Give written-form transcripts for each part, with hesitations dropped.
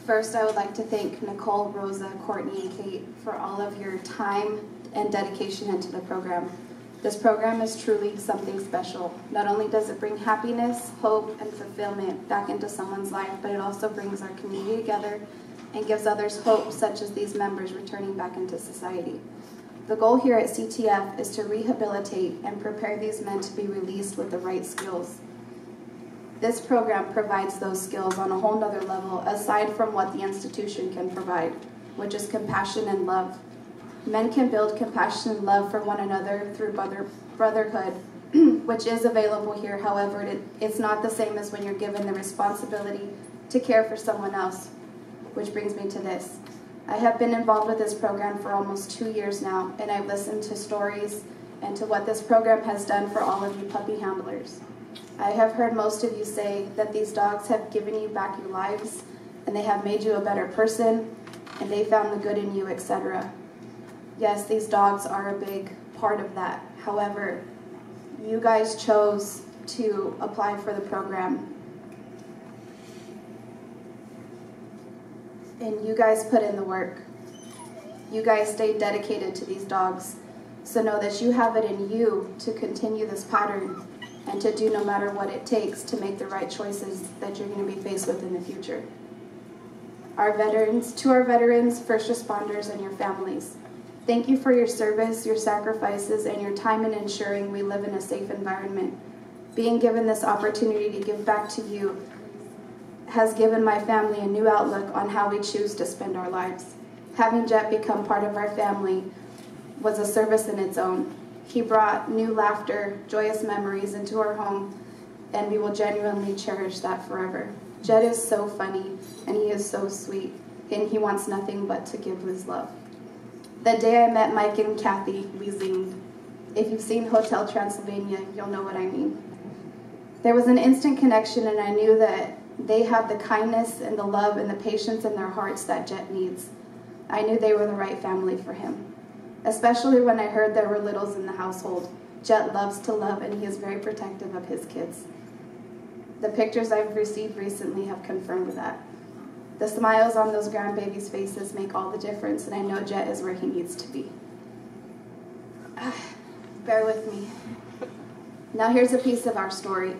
First, I would like to thank Nicole, Rosa, Courtney, and Kate for all of your time and dedication into the program. This program is truly something special. Not only does it bring happiness, hope, and fulfillment back into someone's life, but it also brings our community together and gives others hope, such as these members returning back into society. The goal here at CTF is to rehabilitate and prepare these men to be released with the right skills. This program provides those skills on a whole nother level, aside from what the institution can provide, which is compassion and love. Men can build compassion and love for one another through brotherhood, which is available here. However, it's not the same as when you're given the responsibility to care for someone else, which brings me to this. I have been involved with this program for almost 2 years now, and I've listened to stories and to what this program has done for all of you puppy handlers. I have heard most of you say that these dogs have given you back your lives, and they have made you a better person, and they found the good in you, etc. Yes, these dogs are a big part of that. However, you guys chose to apply for the program, and you guys put in the work. You guys stayed dedicated to these dogs. So know that you have it in you to continue this pattern and to do no matter what it takes to make the right choices that you're going to be faced with in the future. To our veterans, first responders, and your families, thank you for your service, your sacrifices, and your time in ensuring we live in a safe environment. Being given this opportunity to give back to you has given my family a new outlook on how we choose to spend our lives. Having Jett become part of our family was a service in its own. He brought new laughter, joyous memories into our home, and we will genuinely cherish that forever. Jett is so funny, and he is so sweet, and he wants nothing but to give his love. The day I met Mike and Kathy, we zinged. If you've seen Hotel Transylvania, you'll know what I mean. There was an instant connection, and I knew that they had the kindness and the love and the patience in their hearts that Jett needs. I knew they were the right family for him, especially when I heard there were littles in the household. Jett loves to love, and he is very protective of his kids. The pictures I've received recently have confirmed that. The smiles on those grandbabies' faces make all the difference, and I know Jett is where he needs to be. Bear with me. Now here's a piece of our story.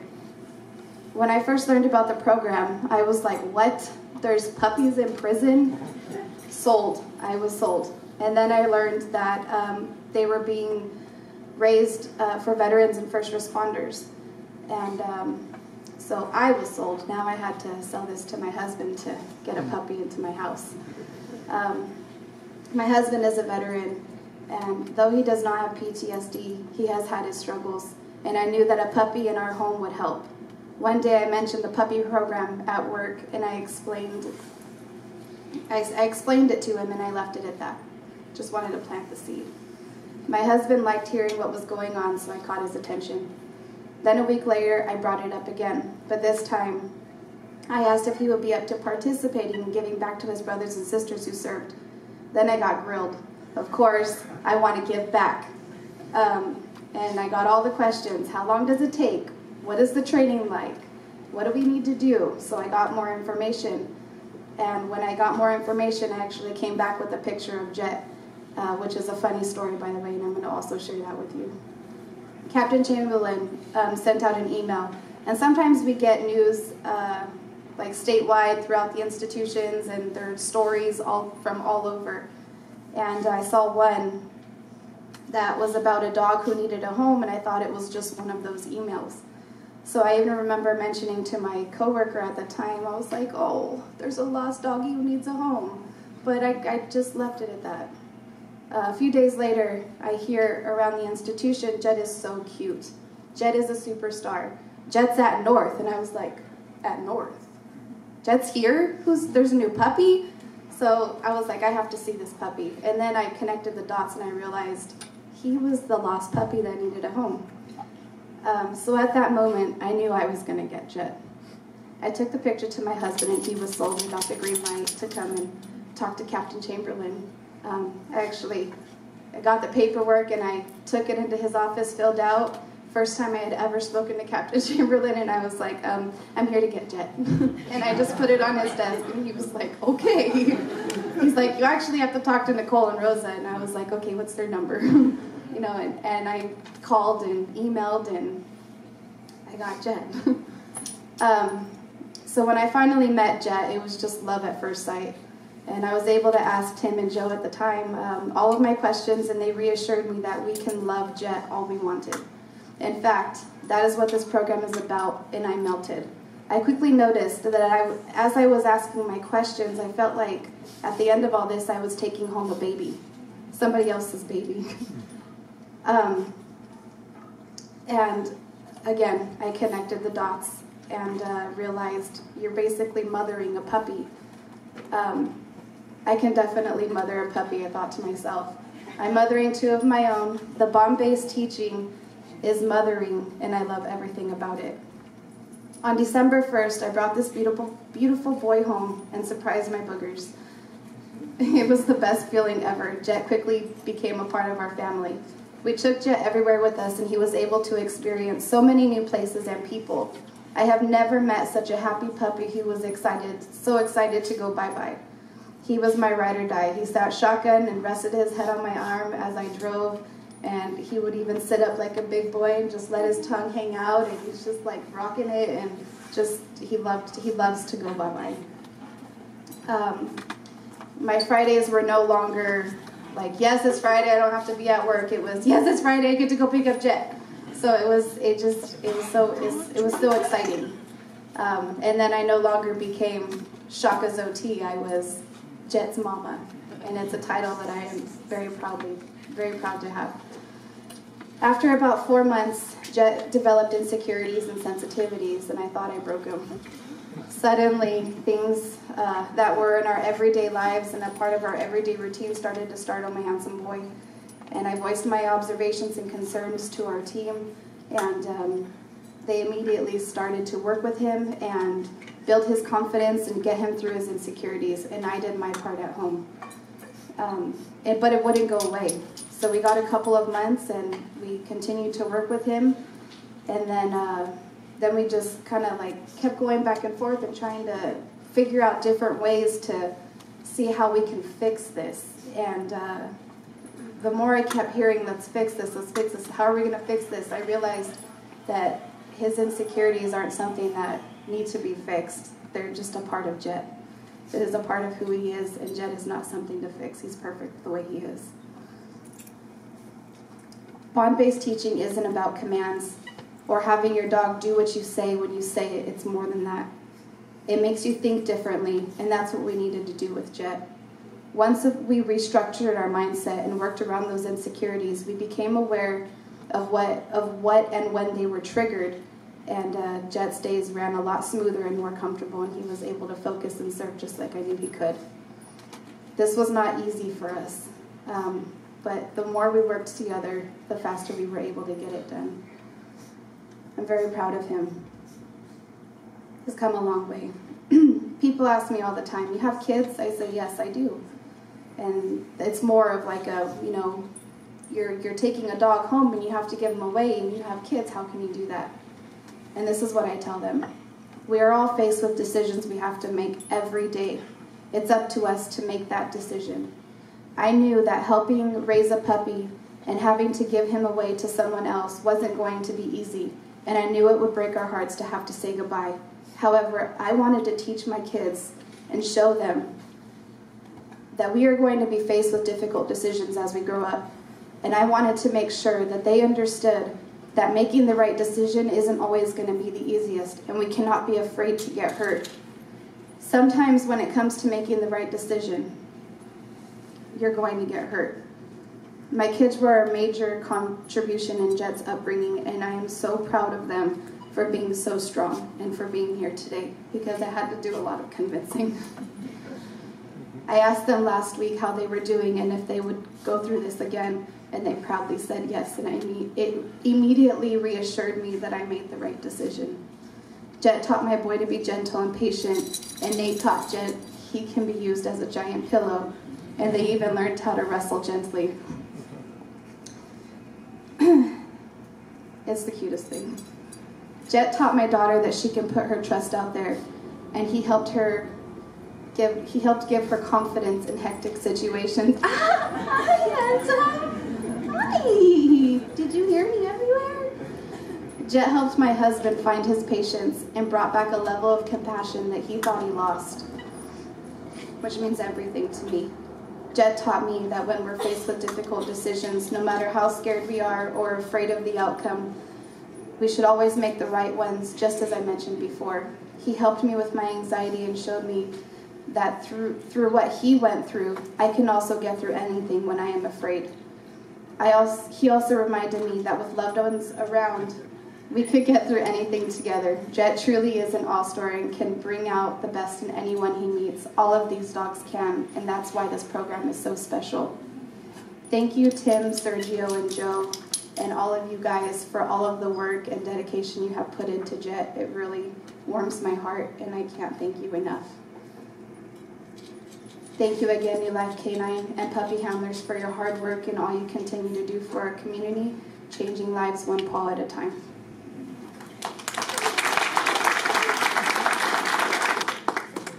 When I first learned about the program, I was like, what? There's puppies in prison? Sold. I was sold. And then I learned that they were being raised for veterans and first responders. And so I was sold. Now I had to sell this to my husband to get a puppy into my house. My husband is a veteran, and though he does not have PTSD, he has had his struggles. And I knew that a puppy in our home would help. One day I mentioned the puppy program at work, and I explained it to him, and I left it at that. Just wanted to plant the seed. My husband liked hearing what was going on, so I caught his attention. Then a week later, I brought it up again, but this time I asked if he would be up to participating and giving back to his brothers and sisters who served. Then I got grilled. Of course, I want to give back. And I got all the questions. How long does it take? What is the training like? What do we need to do? So I got more information. And when I got more information, I actually came back with a picture of Jett, which is a funny story, by the way, and I'm going to also share that with you. Captain Chamberlain sent out an email. And sometimes we get news like statewide throughout the institutions, and there are stories from all over. And I saw one that was about a dog who needed a home, and I thought it was just one of those emails. So I even remember mentioning to my coworker at the time, I was like, oh, there's a lost doggy who needs a home. But I just left it at that. A few days later, I hear around the institution, Jett is so cute. Jett is a superstar. Jett's at North. And I was like, at North? Jett's here? There's a new puppy? So I was like, I have to see this puppy. And then I connected the dots, and I realized he was the lost puppy that needed a home. So at that moment, I knew I was going to get Jett. I took the picture to my husband, and he was sold and got the green light to come and talk to Captain Chamberlain. I got the paperwork, and I took it into his office, filled out. first time I had ever spoken to Captain Chamberlain, and I was like, I'm here to get Jett. And I just put it on his desk, and he was like, okay. He's like, you actually have to talk to Nicole and Rosa. And I was like, okay, what's their number? You know, and I called and emailed, and I got Jett. So when I finally met Jett, it was just love at first sight. And I was able to ask Tim and Joe at the time all of my questions, and they reassured me that we can love Jett all we wanted. In fact, that is what this program is about, and I melted. I quickly noticed that as I was asking my questions, I felt like at the end of all this, I was taking home a baby, somebody else's baby. And again, I connected the dots and realized you're basically mothering a puppy. I can definitely mother a puppy, I thought to myself. I'm mothering 2 of my own. The bond-based teaching is mothering, and I love everything about it. On December 1st, I brought this beautiful, beautiful boy home and surprised my boogers. It was the best feeling ever. Jett quickly became a part of our family. We took Jett everywhere with us, and he was able to experience so many new places and people. I have never met such a happy puppy who was so excited to go bye-bye. He was my ride or die. He sat shotgun and rested his head on my arm as I drove, and he would even sit up like a big boy and just let his tongue hang out, and he's just like rocking it, and just he loves to go bye-bye. My Fridays were no longer like, yes, it's Friday, I don't have to be at work. It was, yes, it's Friday, I get to go pick up Jett. So it was so exciting. And then I no longer became Shaka's OT. I was Jett's mama, and it's a title that I am very proud to have. After about 4 months, Jett developed insecurities and sensitivities, and I thought I broke him. Suddenly, things that were in our everyday lives and a part of our everyday routine started to startle my handsome boy. And I voiced my observations and concerns to our team, and they immediately started to work with him and build his confidence and get him through his insecurities, and I did my part at home. But it wouldn't go away. So we got a couple of months, and we continued to work with him, and then we just kind of like kept going back and forth and trying to figure out different ways to see how we can fix this. And the more I kept hearing, let's fix this, how are we going to fix this, I realized that his insecurities aren't something that need to be fixed. They're just a part of Jett. It is a part of who he is, and Jett is not something to fix. He's perfect the way he is. Bond-based teaching isn't about commands or having your dog do what you say when you say it. It's more than that. It makes you think differently, and that's what we needed to do with Jett. Once we restructured our mindset and worked around those insecurities, we became aware of what and when they were triggered, and Jett's days ran a lot smoother and more comfortable, and he was able to focus and serve just like I knew he could. This was not easy for us, but the more we worked together, the faster we were able to get it done. I'm very proud of him. He's come a long way. People ask me all the time, you have kids? I say, yes, I do. And it's more of like a, you're taking a dog home and you have to give him away, and you have kids, how can you do that? And this is what I tell them. We are all faced with decisions we have to make every day. It's up to us to make that decision. I knew that helping raise a puppy and having to give him away to someone else wasn't going to be easy, and I knew it would break our hearts to have to say goodbye. However, I wanted to teach my kids and show them that we are going to be faced with difficult decisions as we grow up, and I wanted to make sure that they understood that making the right decision isn't always going to be the easiest, and we cannot be afraid to get hurt. Sometimes when it comes to making the right decision, you're going to get hurt. My kids were a major contribution in Jett's upbringing, and I am so proud of them for being so strong and for being here today, because I had to do a lot of convincing. I asked them last week how they were doing and if they would go through this again, and they proudly said yes, and it immediately reassured me that I made the right decision. Jett taught my boy to be gentle and patient, and Nate taught Jett he can be used as a giant pillow, and they even learned how to wrestle gently. It's the cutest thing. Jett taught my daughter that she can put her trust out there, and he helped give her confidence in hectic situations. Hi, handsome. Hi. Did you hear me everywhere? Jett helped my husband find his patience and brought back a level of compassion that he thought he lost, which means everything to me. Jett taught me that when we're faced with difficult decisions, no matter how scared we are or afraid of the outcome, we should always make the right ones, just as I mentioned before. He helped me with my anxiety and showed me that through what he went through, I can also get through anything when I am afraid. He also reminded me that with loved ones around, we could get through anything together. Jett truly is an all-star and can bring out the best in anyone he meets. All of these dogs can, and that's why this program is so special. Thank you, Tim, Sergio, and Joe, and all of you guys for all of the work and dedication you have put into Jett. It really warms my heart, and I can't thank you enough. Thank you again, New Life Canine and Puppy Handlers, for your hard work and all you continue to do for our community, changing lives one paw at a time.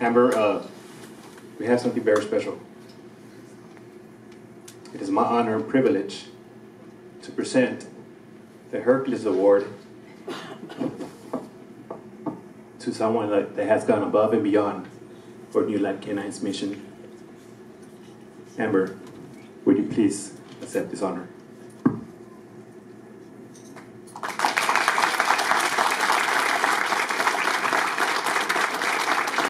Amber, we have something very special. It is my honor and privilege to present the Hercules Award to someone that has gone above and beyond for New Life Canine's mission. Amber, would you please accept this honor?